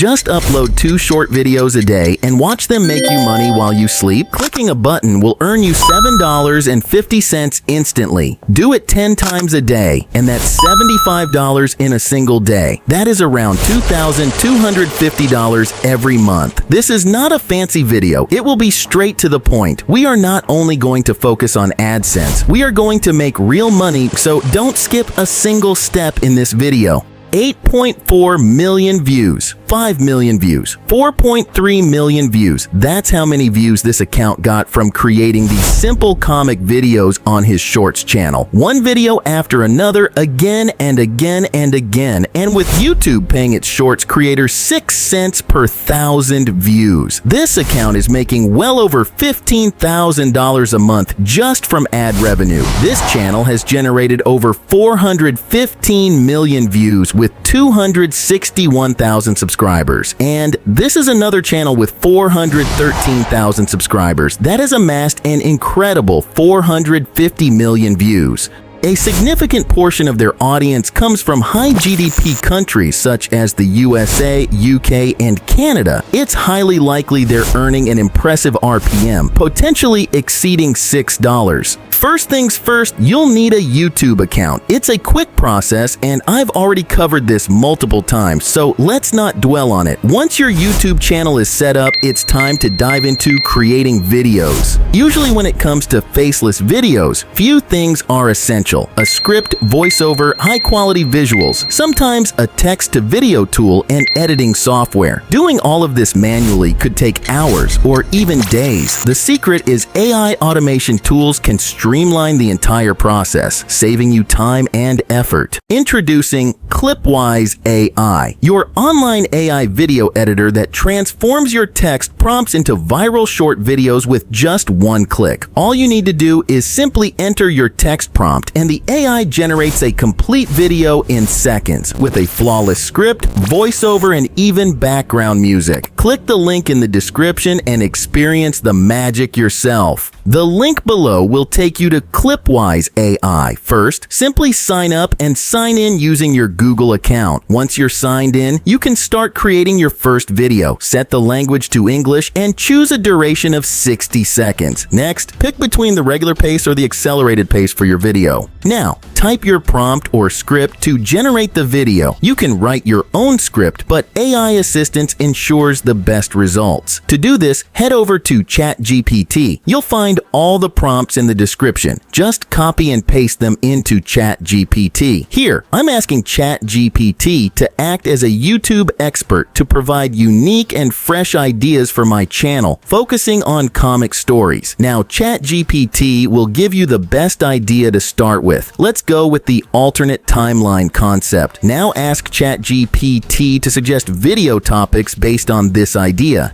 Just upload 2 short videos a day and watch them make you money while you sleep. Clicking a button will earn you $7.50 instantly. Do it 10 times a day, and that's $75 in a single day. That is around $2,250 every month. This is not a fancy video. It will be straight to the point. We are not only going to focus on AdSense, we are going to make real money, so don't skip a single step in this video. 8.4 million views, 5 million views, 4.3 million views. That's how many views this account got from creating these simple comic videos on his Shorts channel. One video after another, again and again and again, and with YouTube paying its Shorts creators 6 cents per 1,000 views. This account is making well over $15,000 a month just from ad revenue. This channel has generated over 415 million views with 261,000 subscribers. And this is another channel with 413,000 subscribers that has amassed an incredible 450 million views. A significant portion of their audience comes from high GDP countries such as the USA, UK, and Canada. It's highly likely they're earning an impressive RPM, potentially exceeding $6. First things first, you'll need a YouTube account. It's a quick process, and I've already covered this multiple times, so let's not dwell on it. Once your YouTube channel is set up, it's time to dive into creating videos. Usually when it comes to faceless videos, few things are essential. A script, voiceover, high-quality visuals, sometimes a text-to-video tool, and editing software. Doing all of this manually could take hours or even days. The secret is AI automation tools can streamline the entire process, saving you time and effort. Introducing Clipwise AI, your online AI video editor that transforms your text prompts into viral short videos with just one click. All you need to do is simply enter your text prompt, and the AI generates a complete video in seconds with a flawless script, voiceover, and even background music. Click the link in the description and experience the magic yourself. The link below will take you to Clipwise AI. First, simply sign up and sign in using your Google account. Once you're signed in, you can start creating your first video. Set the language to English and choose a duration of 60 seconds. Next, pick between the regular pace or the accelerated pace for your video. Now, type your prompt or script to generate the video. You can write your own script, but AI assistance ensures the best results. To do this, head over to ChatGPT. You'll find all the prompts in the description. Just copy and paste them into ChatGPT. Here, I'm asking ChatGPT to act as a YouTube expert to provide unique and fresh ideas for my channel, focusing on comic stories. Now, ChatGPT will give you the best idea to start with. Let's go with the alternate timeline concept. Now ask ChatGPT to suggest video topics based on this idea.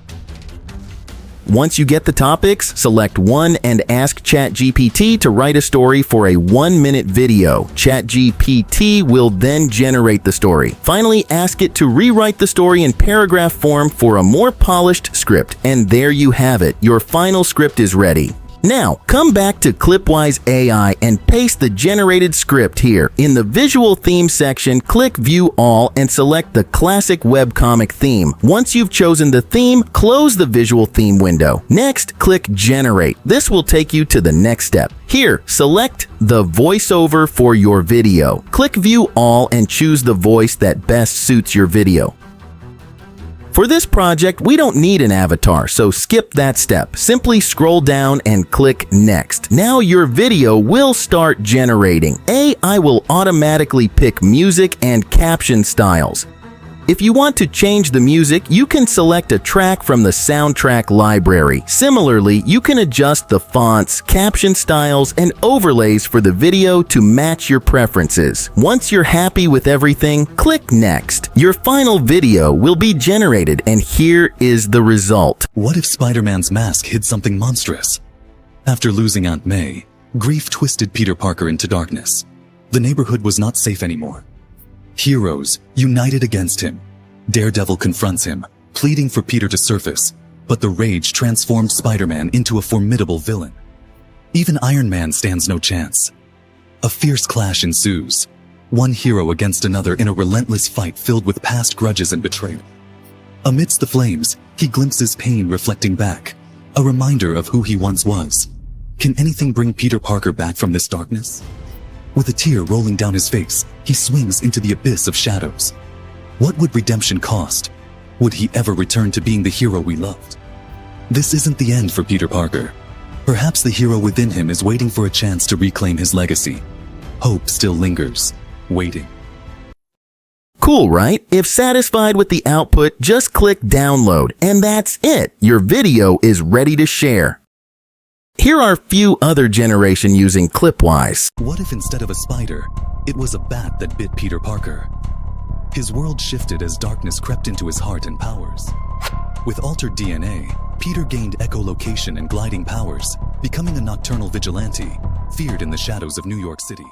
Once you get the topics, select one and ask ChatGPT to write a story for a 1-minute video. ChatGPT will then generate the story. Finally, ask it to rewrite the story in paragraph form for a more polished script. And there you have it. Your final script is ready. Now, come back to Clipwise AI and paste the generated script here. In the visual theme section, click View All and select the classic webcomic theme. Once you've chosen the theme, close the visual theme window. Next, click Generate. This will take you to the next step. Here, select the voiceover for your video. Click View All and choose the voice that best suits your video. For this project, we don't need an avatar, so skip that step. Simply scroll down and click Next. Now your video will start generating. AI will automatically pick music and caption styles. If you want to change the music, you can select a track from the soundtrack library. Similarly, you can adjust the fonts, caption styles, and overlays for the video to match your preferences. Once you're happy with everything, click Next. Your final video will be generated, and here is the result. What if Spider-Man's mask hid something monstrous? After losing Aunt May, grief twisted Peter Parker into darkness. The neighborhood was not safe anymore. Heroes united against him. Daredevil confronts him, pleading for Peter to surface, but the rage transformed Spider-Man into a formidable villain. Even Iron Man stands no chance. A fierce clash ensues, one hero against another in a relentless fight filled with past grudges and betrayal. Amidst the flames, he glimpses pain reflecting back, a reminder of who he once was. Can anything bring Peter Parker back from this darkness? With a tear rolling down his face, he swings into the abyss of shadows. What would redemption cost? Would he ever return to being the hero we loved? This isn't the end for Peter Parker. Perhaps the hero within him is waiting for a chance to reclaim his legacy. Hope still lingers, waiting. Cool, right? If satisfied with the output, just click download, and that's it. Your video is ready to share. Here are a few other generation using Clipwise. What if instead of a spider, it was a bat that bit Peter Parker? His world shifted as darkness crept into his heart and powers. With altered DNA, Peter gained echolocation and gliding powers, becoming a nocturnal vigilante, feared in the shadows of New York City.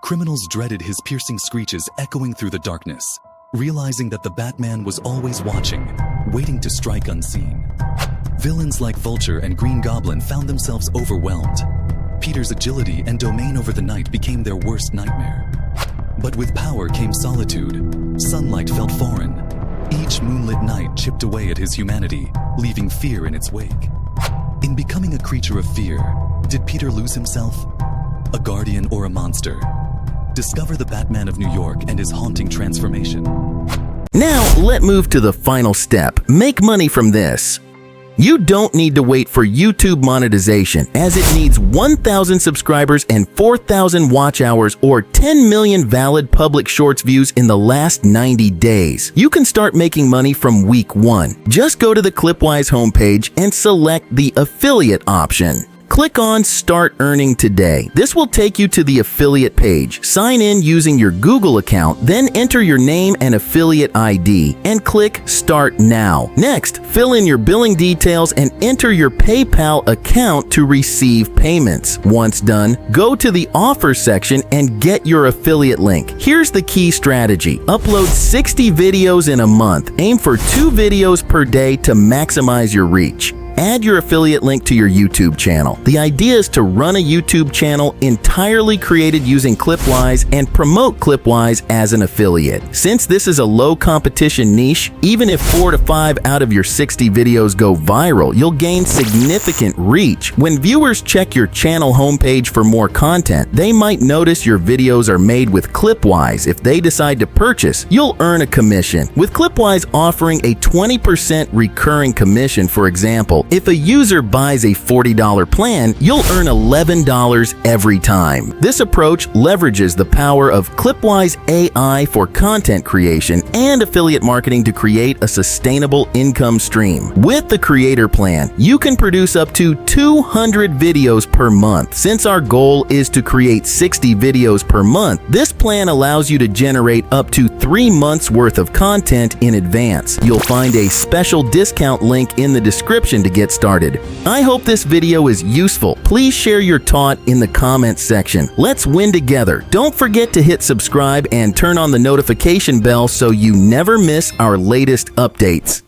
Criminals dreaded his piercing screeches echoing through the darkness, realizing that the Batman was always watching, waiting to strike unseen. Villains like Vulture and Green Goblin found themselves overwhelmed. Peter's agility and domain over the night became their worst nightmare. But with power came solitude. Sunlight felt foreign. Each moonlit night chipped away at his humanity, leaving fear in its wake. In becoming a creature of fear, did Peter lose himself? A guardian or a monster? Discover the Batman of New York and his haunting transformation. Now, let's move to the final step. Make money from this. You don't need to wait for YouTube monetization, as it needs 1,000 subscribers and 4,000 watch hours or 10 million valid public shorts views in the last 90 days. You can start making money from week 1. Just go to the Clipwise homepage and select the affiliate option. Click on Start Earning Today. This will take you to the affiliate page. Sign in using your Google account, then enter your name and affiliate ID, and click Start Now. Next, fill in your billing details and enter your PayPal account to receive payments. Once done, go to the Offer section and get your affiliate link. Here's the key strategy. Upload 60 videos in a month. Aim for 2 videos per day to maximize your reach. Add your affiliate link to your YouTube channel. The idea is to run a YouTube channel entirely created using Clipwise and promote Clipwise as an affiliate. Since this is a low competition niche, even if 4 to 5 out of your 60 videos go viral, you'll gain significant reach. When viewers check your channel homepage for more content, they might notice your videos are made with Clipwise. If they decide to purchase, you'll earn a commission. With Clipwise offering a 20% recurring commission, for example, if a user buys a $40 plan, you'll earn $11 every time. This approach leverages the power of Clipwise AI for content creation and affiliate marketing to create a sustainable income stream. With the Creator Plan, you can produce up to 200 videos per month. Since our goal is to create 60 videos per month, this plan allows you to generate up to 3 months worth of content in advance. You'll find a special discount link in the description to get started. I hope this video is useful. Please share your thought in the comments section. Let's win together. Don't forget to hit subscribe and turn on the notification bell so you never miss our latest updates.